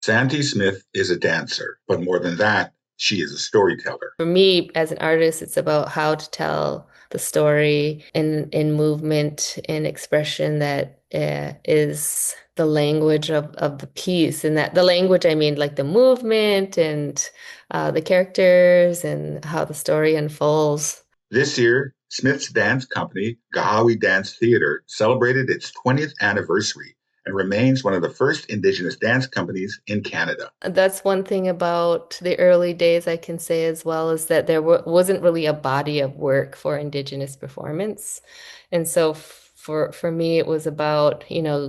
Santee Smith is a dancer, but more than that, she is a storyteller. For me, as an artist, it's about how to tell the story in movement and expression that is the language of the piece. And that the language, I mean, like the movement and the characters and how the story unfolds. This year, Smith's dance company, Gahawi Dance Theater, celebrated its 20th anniversary and remains one of the first Indigenous dance companies in Canada. That's one thing about the early days I can say as well is that there wasn't really a body of work for Indigenous performance. And so for me, it was about,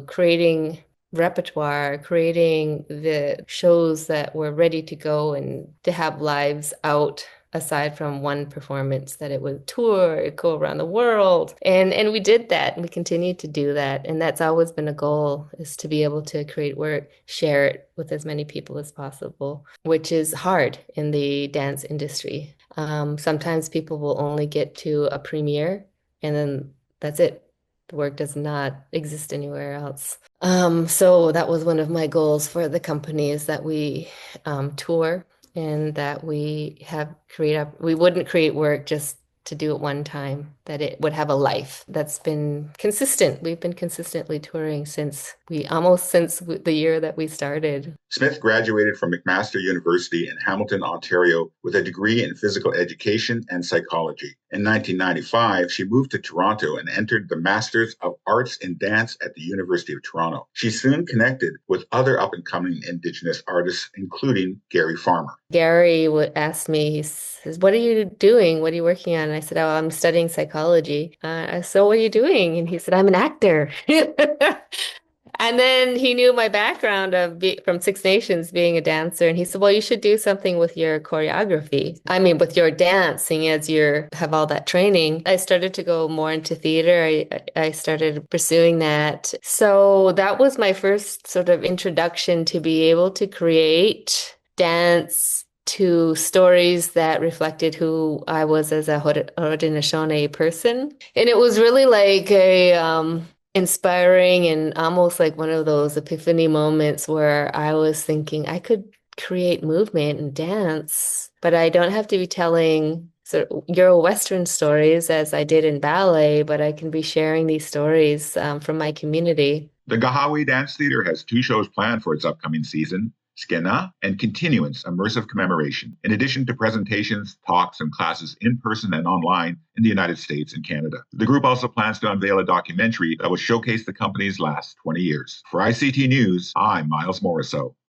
creating repertoire, creating the shows that were ready to go and to have lives out aside from one performance, that it would tour, it'd go around the world. And we did that and we continue to do that. And that's always been a goal, is to be able to create work, share it with as many people as possible, which is hard in the dance industry. Sometimes people will only get to a premiere and then that's it. The work does not exist anywhere else. So that was one of my goals for the company, is that we tour and that we wouldn't create work just to do it one time, that it would have a life. That's been consistent. We've been consistently touring since the year that we started. Smith graduated from McMaster University in Hamilton, Ontario, with a degree in physical education and psychology. In 1995, she moved to Toronto and entered the Masters of Arts in Dance at the University of Toronto. She soon connected with other up-and-coming Indigenous artists, including Gary Farmer. Gary would ask me, he says, "What are you doing? What are you working on?" And I said, "Oh, I'm studying psychology." So what are you doing? And he said, "I'm an actor." And then he knew my background from Six Nations, being a dancer, and he said, "Well, you should do something with your choreography. I mean, with your dancing, as you have all that training." I started to go more into theater. I started pursuing that. So that was my first sort of introduction to be able to create dance to stories that reflected who I was as a Haudenosaunee person. And it was really like a inspiring and almost like one of those epiphany moments where I was thinking I could create movement and dance, but I don't have to be telling sort of Euro-Western stories as I did in ballet, but I can be sharing these stories from my community. The Gahawi Dance Theater has two shows planned for its upcoming season: SKéN and Continuance, Immersive Commemoration, in addition to presentations, talks, and classes in person and online in the United States and Canada. The group also plans to unveil a documentary that will showcase the company's last 20 years. For ICT News, I'm Miles Morrisseau.